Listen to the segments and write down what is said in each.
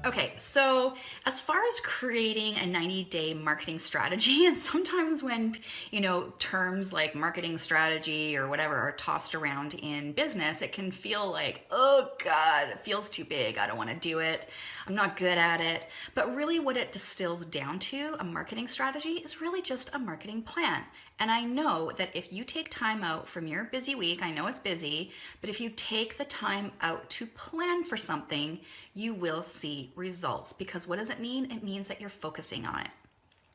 Okay, so as far as creating a 90-day marketing strategy, and sometimes when, terms like marketing strategy or whatever are tossed around in business, it can feel like, oh God, it feels too big. I don't want to do it. I'm not good at it. But really what it distills down to, a marketing strategy, is really just a marketing plan. And I know that if you take time out from your busy week, I know it's busy, but if you take the time out to plan for something, you will see results. Because what does it mean? It means that you're focusing on it.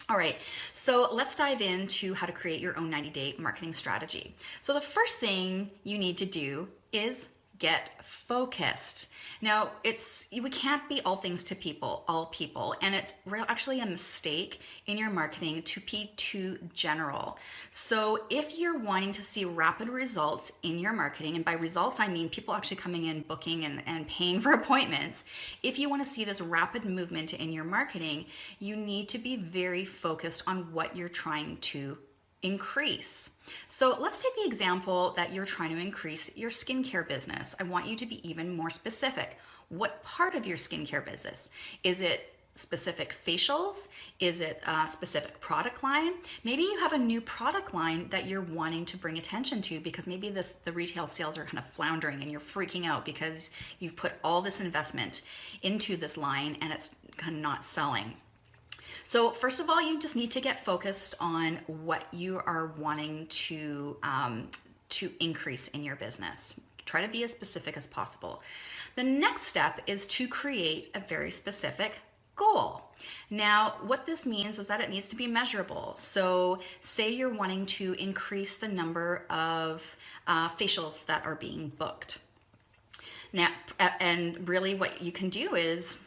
All right, so let's dive into how to create your own 90-day marketing strategy. So the first thing you need to do is get focused. Now, we can't be all things to all people, and it's actually a mistake in your marketing to be too general. So if you're wanting to see rapid results in your marketing, and by results, I mean people actually coming in, booking and paying for appointments. If you want to see this rapid movement in your marketing, you need to be very focused on what you're trying to increase. So let's take the example that you're trying to increase your skincare business. I want you to be even more specific. What part of your skincare business? Is it specific facials? Is it a specific product line? Maybe you have a new product line that you're wanting to bring attention to because maybe the retail sales are kind of floundering and you're freaking out because you've put all this investment into this line and it's kind of not selling. So first of all, you just need to get focused on what you are wanting to increase in your business. Try to be as specific as possible. The next step is to create a very specific goal. Now, what this means is that it needs to be measurable. So say you're wanting to increase the number of facials that are being booked. Now, and really what you can do is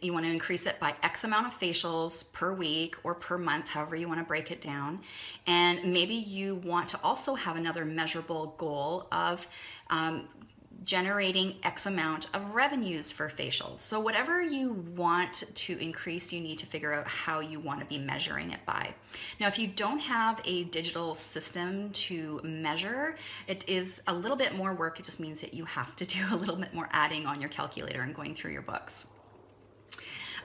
you want to increase it by X amount of facials per week or per month, however you want to break it down. And maybe you want to also have another measurable goal of generating X amount of revenues for facials. So whatever you want to increase, you need to figure out how you want to be measuring it by. Now, if you don't have a digital system to measure, it is a little bit more work. It just means that you have to do a little bit more adding on your calculator and going through your books.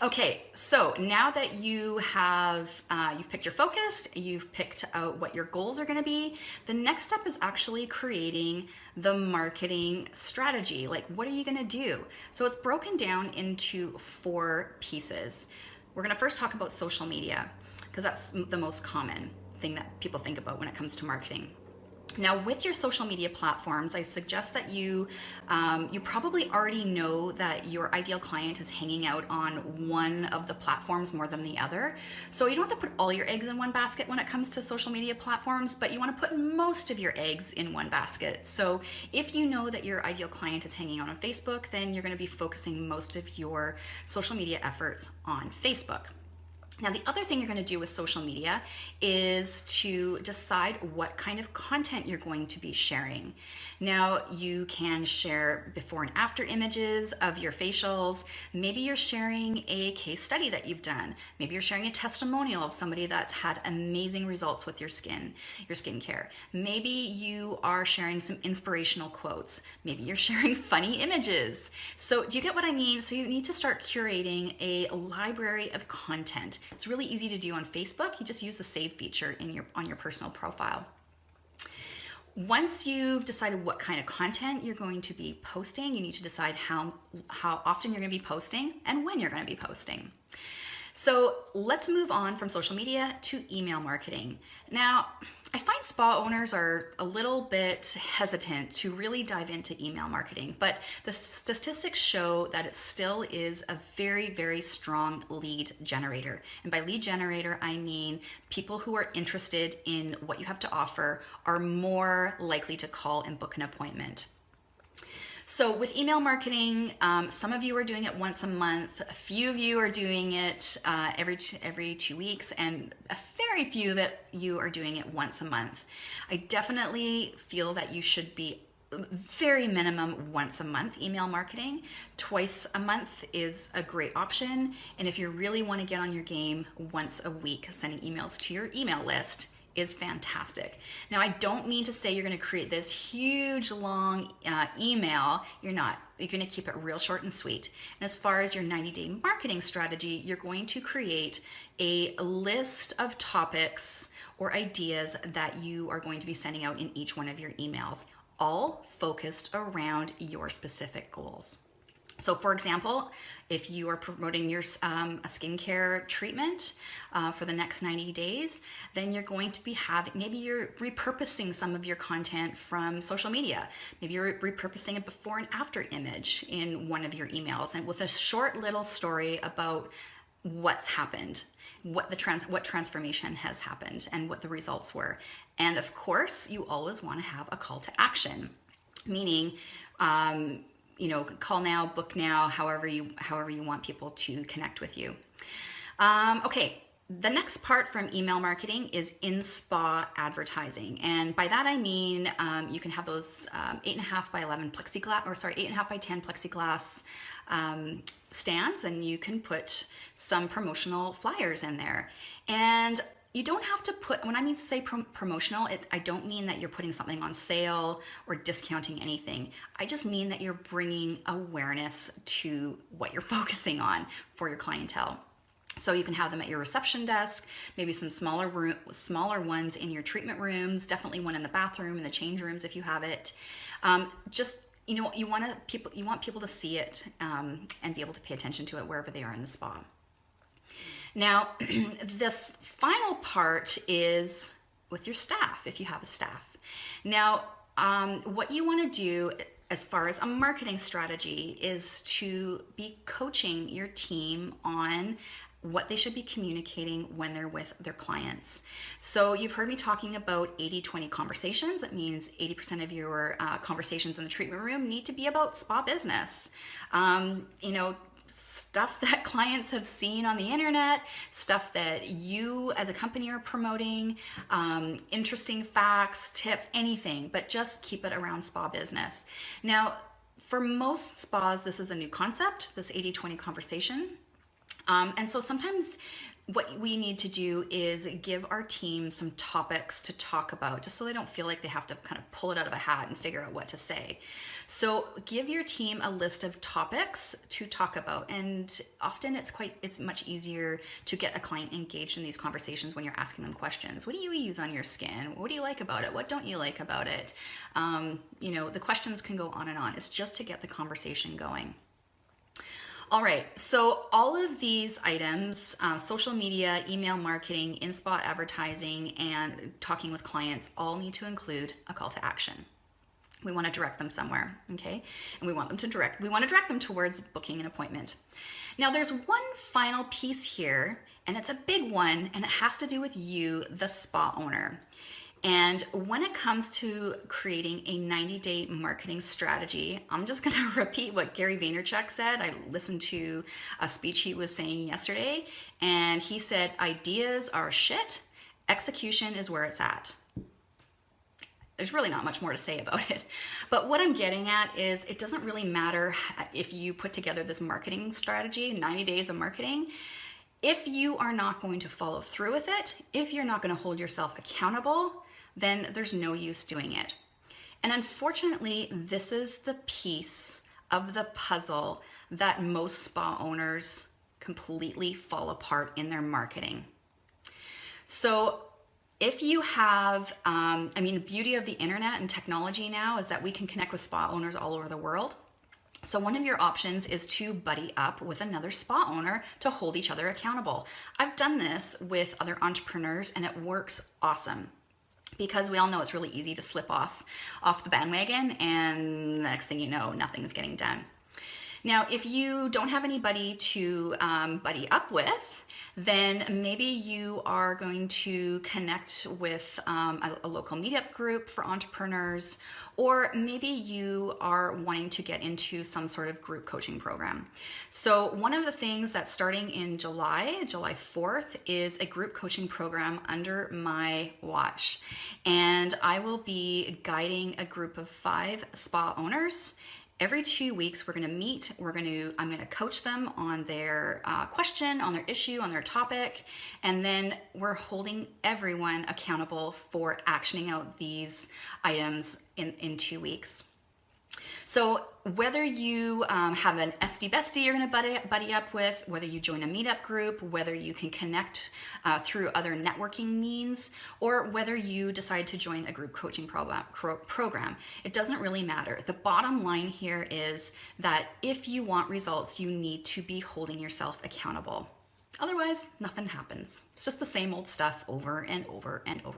Okay, so now that you have, you've picked your focus, you've picked out what your goals are gonna be, the next step is actually creating the marketing strategy. Like, what are you gonna do? So it's broken down into 4 pieces. We're gonna first talk about social media, because that's the most common thing that people think about when it comes to marketing. Now, with your social media platforms, I suggest that you probably already know that your ideal client is hanging out on one of the platforms more than the other. So you don't have to put all your eggs in one basket when it comes to social media platforms, but you want to put most of your eggs in one basket. So if you know that your ideal client is hanging out on Facebook, then you're going to be focusing most of your social media efforts on Facebook. Now, the other thing you're going to do with social media is to decide what kind of content you're going to be sharing. Now, you can share before and after images of your facials. Maybe you're sharing a case study that you've done. Maybe you're sharing a testimonial of somebody that's had amazing results with your skincare. Maybe you are sharing some inspirational quotes. Maybe you're sharing funny images. So do you get what I mean? So you need to start curating a library of content. It's really easy to do on Facebook. You just use the save feature on your personal profile. Once you've decided what kind of content you're going to be posting, you need to decide how often you're going to be posting and when you're going to be posting. So let's move on from social media to email marketing. Now, I find spa owners are a little bit hesitant to really dive into email marketing, but the statistics show that it still is a very, very strong lead generator. And by lead generator, I mean people who are interested in what you have to offer are more likely to call and book an appointment. So with email marketing, some of you are doing it once a month, a few of you are doing it every 2 weeks, and a very few that you are doing it once a month. I definitely feel that you should be very minimum once a month email marketing. Twice a month is a great option, and if you really want to get on your game, once a week sending emails to your email list is fantastic. Now, I don't mean to say you're going to create this huge long email. You're not. You're going to keep it real short and sweet. And as far as your 90-day marketing strategy, you're going to create a list of topics or ideas that you are going to be sending out in each one of your emails, all focused around your specific goals. So for example, if you are promoting your a skincare treatment for the next 90 days, then you're going to be maybe you're repurposing some of your content from social media. Maybe you're repurposing a before and after image in one of your emails, and with a short little story about what's happened, what transformation has happened, and what the results were. And of course, you always want to have a call to action, meaning call now, book now, however you want people to connect with you. Okay, the next part from email marketing is in-spa advertising. And by that I mean you can have those 8.5 by 11 plexiglass, 8.5 by 10 plexiglass stands, and you can put some promotional flyers in there. And you don't have to put, when I mean to say promotional, I don't mean that you're putting something on sale or discounting anything. I just mean that you're bringing awareness to what you're focusing on for your clientele. So you can have them at your reception desk, maybe some smaller ones in your treatment rooms, definitely one in the bathroom, in the change rooms if you have it. You want people to see it and be able to pay attention to it wherever they are in the spa. Now, the final part is with your staff, if you have a staff. Now, what you want to do as far as a marketing strategy is to be coaching your team on what they should be communicating when they're with their clients. So you've heard me talking about 80-20 conversations. That means 80% of your conversations in the treatment room need to be about spa business. Stuff that clients have seen on the internet, stuff that you as a company are promoting, interesting facts, tips, anything, but just keep it around spa business. Now, for most spas, this is a new concept, this 80-20 conversation. And so sometimes what we need to do is give our team some topics to talk about, just so they don't feel like they have to kind of pull it out of a hat and figure out what to say. So give your team a list of topics to talk about. And often it's much easier to get a client engaged in these conversations when you're asking them questions. What do you use on your skin? What do you like about it? What don't you like about it? The questions can go on and on. It's just to get the conversation going. All right, so all of these items, social media, email marketing, in-spot advertising, and talking with clients all need to include a call to action. We want to direct them somewhere, okay? And we want to direct them towards booking an appointment. Now there's one final piece here, and it's a big one, and it has to do with you, the spa owner. And when it comes to creating a 90-day marketing strategy, I'm just going to repeat what Gary Vaynerchuk said. I listened to a speech he was saying yesterday, and he said, ideas are shit, execution is where it's at. There's really not much more to say about it. But what I'm getting at is it doesn't really matter if you put together this marketing strategy, 90 days of marketing. If you are not going to follow through with it, if you're not going to hold yourself accountable, then there's no use doing it. And unfortunately, this is the piece of the puzzle that most spa owners completely fall apart in their marketing. So if you have, the beauty of the internet and technology now is that we can connect with spa owners all over the world. So one of your options is to buddy up with another spa owner to hold each other accountable. I've done this with other entrepreneurs and it works awesome, because we all know it's really easy to slip off the bandwagon, and the next thing you know, nothing's getting done. Now, if you don't have anybody to buddy up with, then maybe you are going to connect with a local meetup group for entrepreneurs, or maybe you are wanting to get into some sort of group coaching program. So one of the things that's starting in July 4th, is a group coaching program under my watch. And I will be guiding a group of 5 spa owners Every 2 weeks, we're going to meet. I'm going to coach them on their question, on their issue, on their topic, and then we're holding everyone accountable for actioning out these items in 2 weeks. So whether you have an SD bestie you're going to buddy up with, whether you join a meetup group, whether you can connect through other networking means, or whether you decide to join a group coaching program, it doesn't really matter. The bottom line here is that if you want results, you need to be holding yourself accountable. Otherwise, nothing happens. It's just the same old stuff over and over and over.